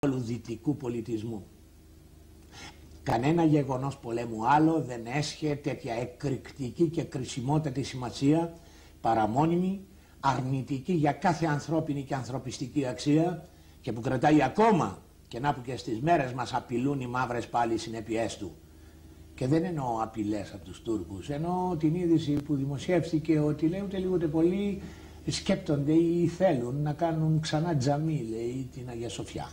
όλου δυτικού πολιτισμού. Κανένα γεγονός πολέμου άλλο δεν έσχε τέτοια εκρηκτική και κρισιμότατη σημασία, παραμόνιμη, αρνητική για κάθε ανθρώπινη και ανθρωπιστική αξία και που κρατάει ακόμα, και να που και στις μέρες μας απειλούν οι μαύρες πάλι συνέπειές του. Και δεν εννοώ απειλές από τους Τούρκους, εννοώ την είδηση που δημοσιεύτηκε ότι λέει ούτε λίγο ούτε πολύ σκέπτονται ή θέλουν να κάνουν ξανά τζαμί, λέει, την Αγία Σοφιά.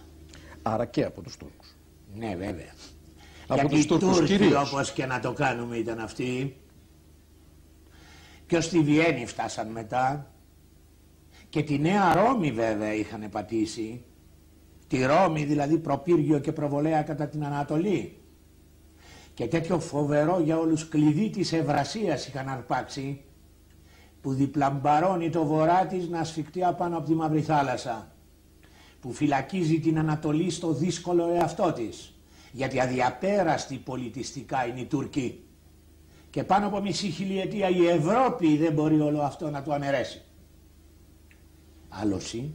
Άρα και από τους Τούρκους. Ναι, βέβαια. Από γιατί τους οι Τούρκους Τούρκοι, κυρίως, όπως και να το κάνουμε, ήταν αυτοί. Και ως τη Βιέννη φτάσαν μετά. Και τη Νέα Ρώμη βέβαια είχαν πατήσει. Τη Ρώμη δηλαδή προπύργιο και προβολέα κατά την Ανατολή. Και τέτοιο φοβερό για όλους κλειδί της Ευρασίας είχαν αρπάξει, που διπλαμπαρώνει το βορρά της να ασφικτεί απάνω από τη Μαύρη Θάλασσα, που φυλακίζει την Ανατολή στο δύσκολο εαυτό της, γιατί αδιαπέραστη πολιτιστικά είναι οι Τούρκοι. Και πάνω από μισή χιλιετία η Ευρώπη δεν μπορεί όλο αυτό να το αναιρέσει. Άλλωση,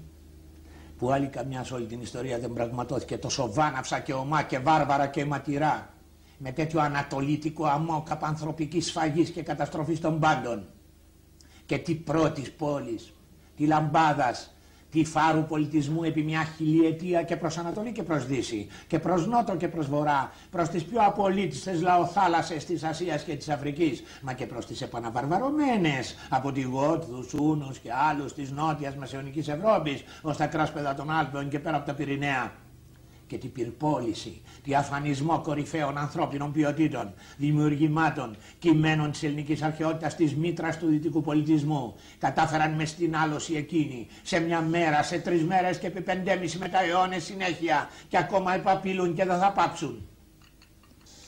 που άλλη καμιά σε όλη την ιστορία δεν πραγματώθηκε τόσο βάναυσα και ομά και βάρβαρα και ματηρά, με τέτοιο ανατολίτικο αμόκ απανθρωπικής σφαγής και καταστροφής των πάντων. Και τι πρώτης πόλης, τι λαμπάδας, τι φάρου πολιτισμού επί μια χιλιετία και προς Ανατολή και προς Δύση, και προς Νότο και προς Βορρά, προς τις πιο απολύτιστες λαοθάλασσες της Ασίας και της Αφρικής, μα και προς τις επαναβαρβαρωμένες από τη Γότ, τους Ούνους και άλλους της νότιας μεσαιωνικής Ευρώπης, ως τα κράσπεδα των Άλπαιων και πέρα από τα Πυρηναία. Και την πυρπόληση, τη αφανισμό κορυφαίων ανθρώπινων ποιοτήτων, δημιουργημάτων, κειμένων της ελληνικής αρχαιότητας, της μήτρας του δυτικού πολιτισμού, κατάφεραν μες στην άλωση εκείνη, σε μια μέρα, σε 3 μέρες και επί 5,5 μετά αιώνες συνέχεια, και ακόμα επαπειλούν και δεν θα πάψουν.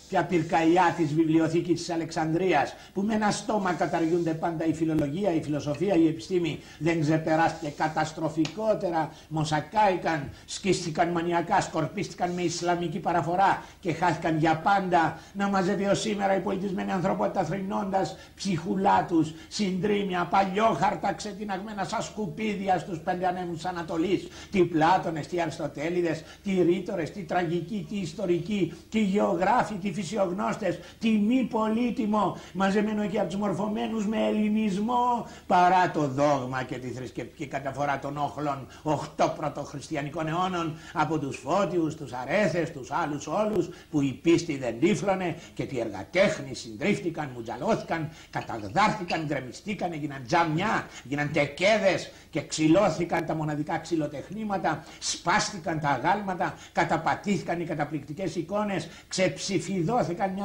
Ποια πυρκαγιά της βιβλιοθήκης της Αλεξανδρίας, που με ένα στόμα καταργούνται πάντα η φιλολογία, η φιλοσοφία, η επιστήμη, δεν ξεπεράστηκε καταστροφικότερα, μοσακάηκαν, σκίστηκαν μανιακά, σκορπίστηκαν με ισλαμική παραφορά και χάθηκαν για πάντα, να μαζεύει ως σήμερα η πολιτισμένη ανθρωπότητα θρηνώντας ψυχουλά τους, συντρίμια, παλιόχαρτα ξετιναγμένα σαν σκουπίδια στους 5 ανέμους της Ανατολής, τι Πλάτωνες, τι Αριστοτέληδες, τι ρήτορες, τι τραγικοί, τι ιστορικοί, τι γεωγράφοι, τι φυσιογνώστες, τι μη πολύτιμο, μαζεμένο και από τους μορφωμένους με ελληνισμό, παρά το δόγμα και τη θρησκευτική καταφορά των όχλων 8 πρωτοχριστιανικών αιώνων, από τους Φώτιους, τους Αρέθες, τους άλλους όλους, που η πίστη δεν τύφλωνε και τι εργατέχνη συντρίφτηκαν, μουτζαλώθηκαν, καταγδάρθηκαν, γκρεμιστήκαν, έγιναν τζαμιά, έγιναν τεκέδες και ξυλώθηκαν τα μοναδικά ξυλοτεχνήματα, σπάστηκαν τα αγάλματα, καταπατήθηκαν οι καταπληκτικές εικόνες, ξεψηφιδώθηκαν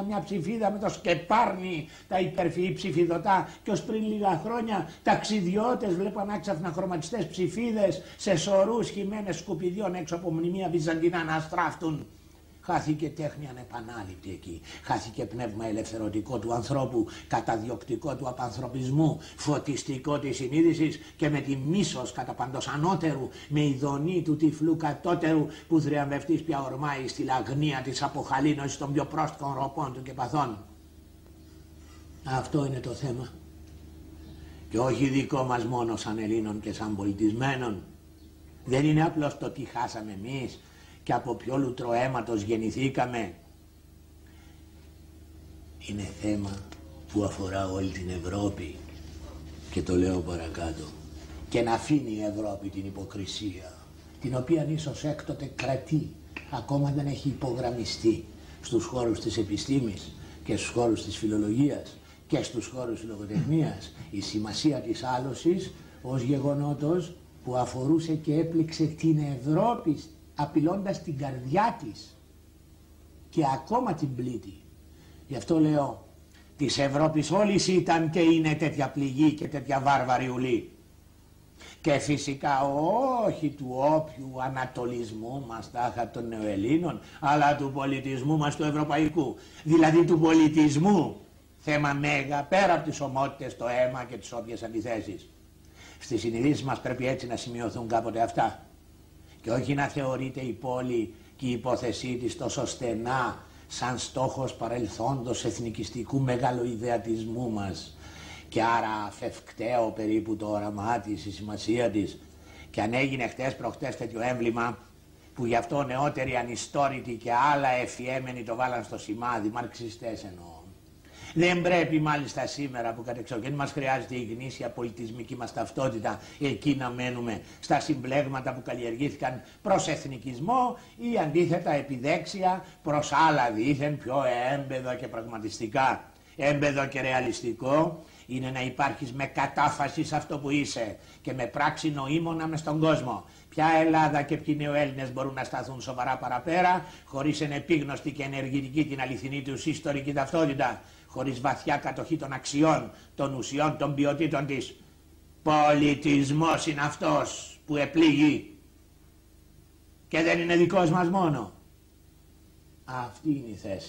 μια ψηφίδα με το σκεπάρνι, τα υπερφυή ψηφιδωτά, και ως πριν λίγα χρόνια ταξιδιώτες βλέπαν άξαφνα χρωματιστές ψηφίδες σε σωρούς χυμένες σκουπιδιών έξω από μνημεία βυζαντινά να αστράφτουν. Χάθηκε τέχνη ανεπανάληπτη εκεί. Χάθηκε πνεύμα ελευθερωτικό του ανθρώπου, καταδιοκτικό του απανθρωπισμού, φωτιστικό της συνείδησης και με τη μίσος κατά παντός ανώτερου, με ειδονή του τυφλού κατώτερου, που θριαμβευτής πια ορμάει στη λαγνία της αποχαλήνωσης των πιο πρόστιχων ροπών του και παθών. Αυτό είναι το θέμα. Και όχι δικό μας μόνο σαν Ελλήνων και σαν πολιτισμένων. Δεν είναι απλώς το τι χάσαμε εμείς και από ποιο λουτρό αίματος γεννηθήκαμε. Είναι θέμα που αφορά όλη την Ευρώπη, και το λέω παρακάτω, και να αφήνει η Ευρώπη την υποκρισία, την οποία ίσως έκτοτε κρατεί, ακόμα δεν έχει υπογραμμιστεί στους χώρους της επιστήμης και στους χώρους της φιλολογίας και στους χώρους της λογοτεχνίας, η σημασία της άλωσης ως γεγονότος που αφορούσε και έπληξε την Ευρώπη, απειλώντας την καρδιά της και ακόμα την πλήτη. Γι' αυτό λέω, της Ευρώπης όλης ήταν και είναι τέτοια πληγή και τέτοια βάρβαρη ουλή. Και φυσικά όχι του όποιου ανατολισμού μας τάχα των νεοελλήνων, αλλά του πολιτισμού μας του ευρωπαϊκού, δηλαδή του πολιτισμού, θέμα μέγα, πέρα από τις ομότητες, το αίμα και τις όποιες αντιθέσεις. Στις συνειδήσεις μας πρέπει έτσι να σημειωθούν κάποτε αυτά. Και όχι να θεωρείται η πόλη και η υπόθεσή της τόσο στενά σαν στόχος παρελθόντος εθνικιστικού μεγαλοειδεατισμού μας, και άρα φευκταίο περίπου το όραμά της, η σημασία της. Και αν έγινε χτες προχτές τέτοιο έμβλημα, που γι' αυτό νεότεροι ανιστόρητοι και άλλα εφιέμενοι το βάλαν στο σημάδι, μαρξιστές εννοώ. Δεν πρέπει μάλιστα σήμερα που κατεξοχήν μας χρειάζεται η γνήσια πολιτισμική μας ταυτότητα εκεί να μένουμε στα συμπλέγματα που καλλιεργήθηκαν προς εθνικισμό ή αντίθετα επιδέξια προς άλλα δήθεν πιο έμπεδα και πραγματιστικά. Έμπεδο και ρεαλιστικό είναι να υπάρχεις με κατάφαση σε αυτό που είσαι και με πράξη νοήμωνα μες στον κόσμο. Ποια Ελλάδα και ποιοι νεοέλληνες μπορούν να σταθούν σοβαρά παραπέρα χωρίς ενεπίγνωστη και ενεργητική την αληθινή τους ιστορική ταυτότητα, χωρίς βαθιά κατοχή των αξιών, των ουσιών, των ποιοτήτων της. Πολιτισμός είναι αυτός που επλήγει και δεν είναι δικός μας μόνο. Αυτή είναι η θέση.